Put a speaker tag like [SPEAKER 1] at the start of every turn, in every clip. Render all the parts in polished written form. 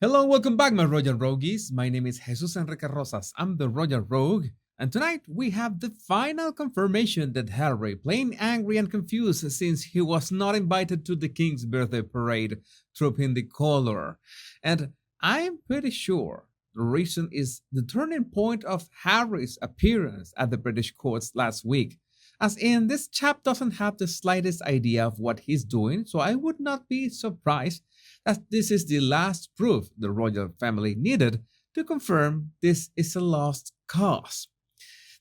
[SPEAKER 1] Hello, welcome back, my Royal Rogues. My name is Jesus Enrique Rosas. I'm the Royal Rogue, and tonight we have the final confirmation that Harry, plain angry and confused since he was not invited to the King's birthday parade, trooping the color. And I'm pretty sure the reason is the turning point of Harry's appearance at the British courts last week. As in, this chap doesn't have the slightest idea of what he's doing, so I would not be surprised as this is the last proof the royal family needed to confirm this is a lost cause.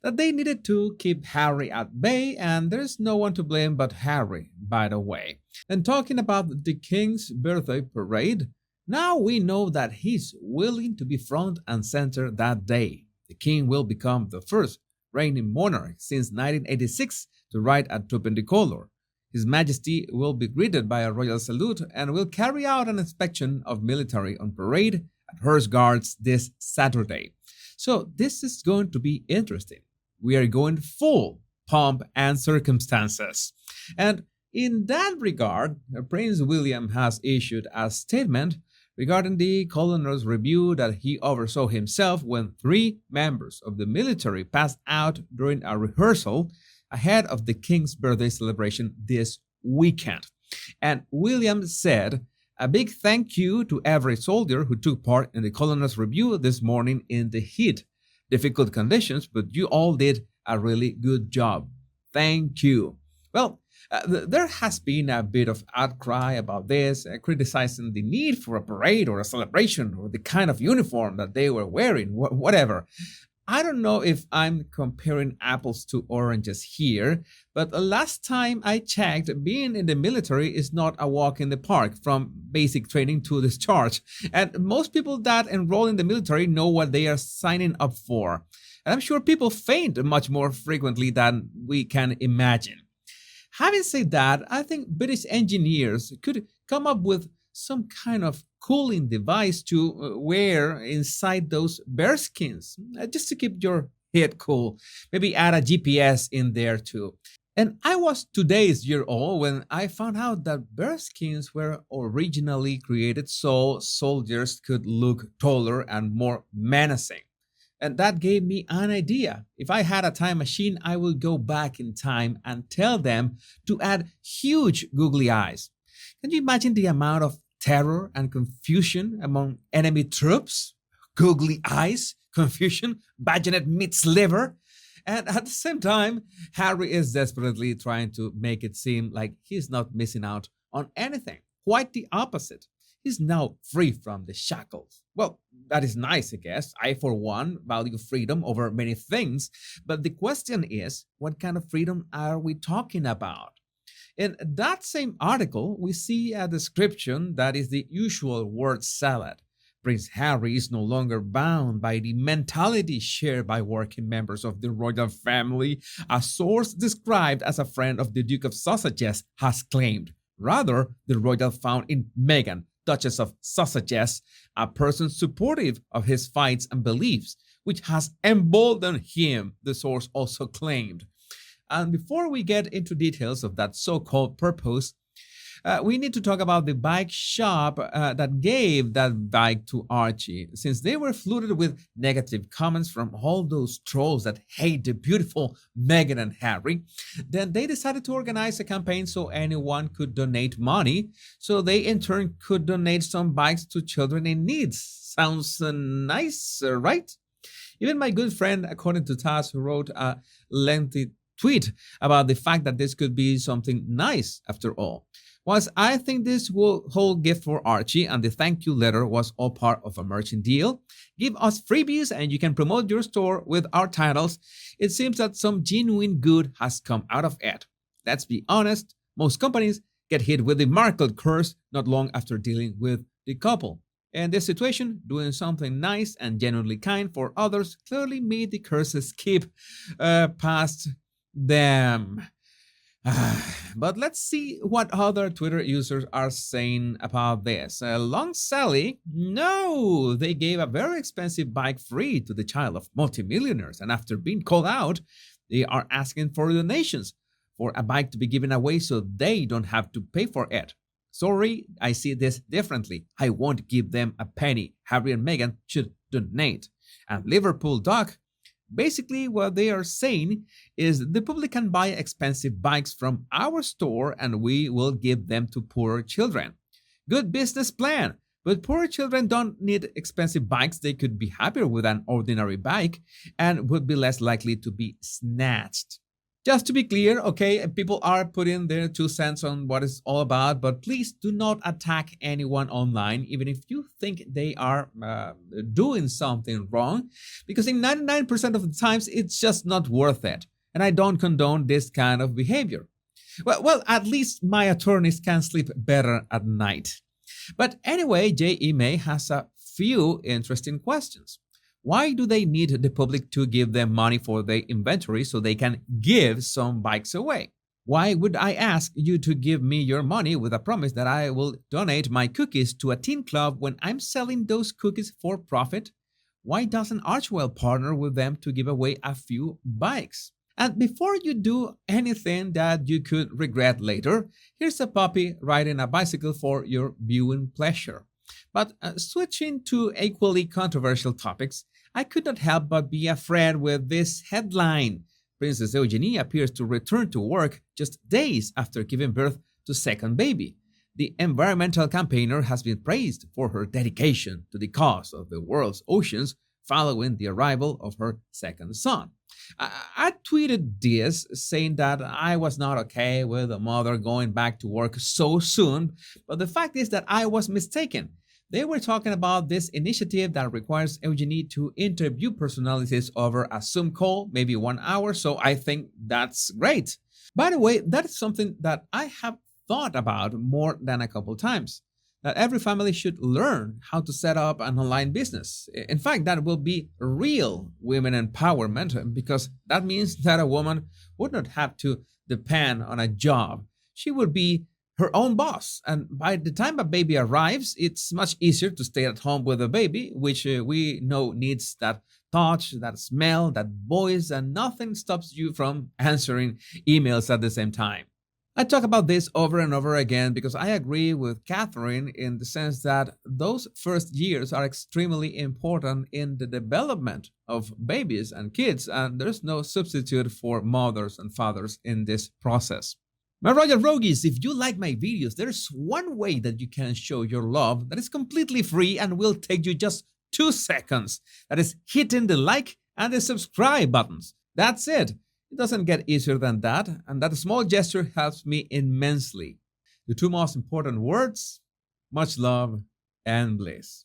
[SPEAKER 1] That they needed to keep Harry at bay, and there's no one to blame but Harry, by the way. And talking about the king's birthday parade, now we know that he's willing to be front and center that day. The king will become the first reigning monarch since 1986 to ride at Perpendicular. His Majesty will be greeted by a royal salute and will carry out an inspection of military on parade at Horse Guards this Saturday. So this is going to be interesting. We are going full pomp and circumstances. And in that regard, Prince William has issued a statement regarding the coroner's review that he oversaw himself when three members of the military passed out during a rehearsal ahead of the King's birthday celebration this weekend. And Williams said, "A big thank you to every soldier who took part in the coroner's review this morning in the heat. Difficult conditions, but you all did a really good job. Thank you." Well, there has been a bit of outcry about this, criticizing the need for a parade or a celebration or the kind of uniform that they were wearing, whatever. I don't know if I'm comparing apples to oranges here, but the last time I checked, being in the military is not a walk in the park from basic training to discharge. And most people that enroll in the military know what they are signing up for. And I'm sure people faint much more frequently than we can imagine. Having said that, I think British engineers could come up with some kind of cooling device to wear inside those bear skins, just to keep your head cool. Maybe add a GPS in there too. And I was 2 days year old when I found out that bear skins were originally created so soldiers could look taller and more menacing. And that gave me an idea. If I had a time machine, I would go back in time and tell them to add huge googly eyes. Can you imagine the amount of terror and confusion among enemy troops? Googly eyes, confusion, bayonet meets liver. And at the same time, Harry is desperately trying to make it seem like he's not missing out on anything. Quite the opposite. He's now free from the shackles. Well, that is nice, I guess. I, for one, value freedom over many things. But the question is, what kind of freedom are we talking about? In that same article, we see a description that is the usual word salad. Prince Harry is no longer bound by the mentality shared by working members of the royal family, a source described as a friend of the Duke of Sausages has claimed. Rather, the royal found in Meghan, Duchess of Sausages, a person supportive of his fights and beliefs, which has emboldened him, the source also claimed. And before we get into details of that so-called purpose, we need to talk about the bike shop that gave that bike to Archie, since they were flooded with negative comments from all those trolls that hate the beautiful Meghan and Harry. Then they decided to organize a campaign so anyone could donate money, so they in turn could donate some bikes to children in need. Sounds nice, right? Even my good friend, according to Taz, who wrote a lengthy tweet about the fact that this could be something nice after all. Whilst I think this whole gift for Archie and the thank you letter was all part of a merchant deal, give us freebies and you can promote your store with our titles, it seems that some genuine good has come out of it. Let's be honest, most companies get hit with the Markle curse not long after dealing with the couple. In this situation, doing something nice and genuinely kind for others clearly made the curses skip past them. But let's see what other Twitter users are saying about this. Long Sally, no, they gave a very expensive bike free to the child of multimillionaires, and after being called out, they are asking for donations for a bike to be given away so they don't have to pay for it. Sorry, I see this differently. I won't give them a penny. Harry and Meghan should donate. And Liverpool Doc, basically what they are saying is the public can buy expensive bikes from our store and we will give them to poor children. Good business plan. But poor children don't need expensive bikes. They could be happier with an ordinary bike and would be less likely to be snatched. Just to be clear, okay, people are putting their 2 cents on what it's all about, but please do not attack anyone online, even if you think they are doing something wrong, because in 99% of the times, it's just not worth it. And I don't condone this kind of behavior. Well, at least my attorneys can sleep better at night. But anyway, J.E. May has a few interesting questions. Why do they need the public to give them money for their inventory so they can give some bikes away? Why would I ask you to give me your money with a promise that I will donate my cookies to a teen club when I'm selling those cookies for profit? Why doesn't Archwell partner with them to give away a few bikes? And before you do anything that you could regret later, here's a puppy riding a bicycle for your viewing pleasure. But switching to equally controversial topics, I could not help but be afraid with this headline. Princess Eugenie appears to return to work just days after giving birth to second baby. The environmental campaigner has been praised for her dedication to the cause of the world's oceans following the arrival of her second son. I tweeted this saying that I was not okay with a mother going back to work so soon, but the fact is that I was mistaken. They were talking about this initiative that requires Eugenie to interview personalities over a Zoom call, maybe 1 hour, so I think that's great. By the way, that is something that I have thought about more than a couple times. That every family should learn how to set up an online business. In fact, that will be real women empowerment because that means that a woman would not have to depend on a job. She would be her own boss. And by the time a baby arrives, it's much easier to stay at home with a baby, which we know needs that touch, that smell, that voice, and nothing stops you from answering emails at the same time. I talk about this over and over again because I agree with Catherine in the sense that those first years are extremely important in the development of babies and kids, and there's no substitute for mothers and fathers in this process. My Royal Rogues, if you like my videos, there's one way that you can show your love that is completely free and will take you just 2 seconds. That is hitting the like and the subscribe buttons. That's it. It doesn't get easier than that, and that small gesture helps me immensely. The 2 most important words, much love and bliss.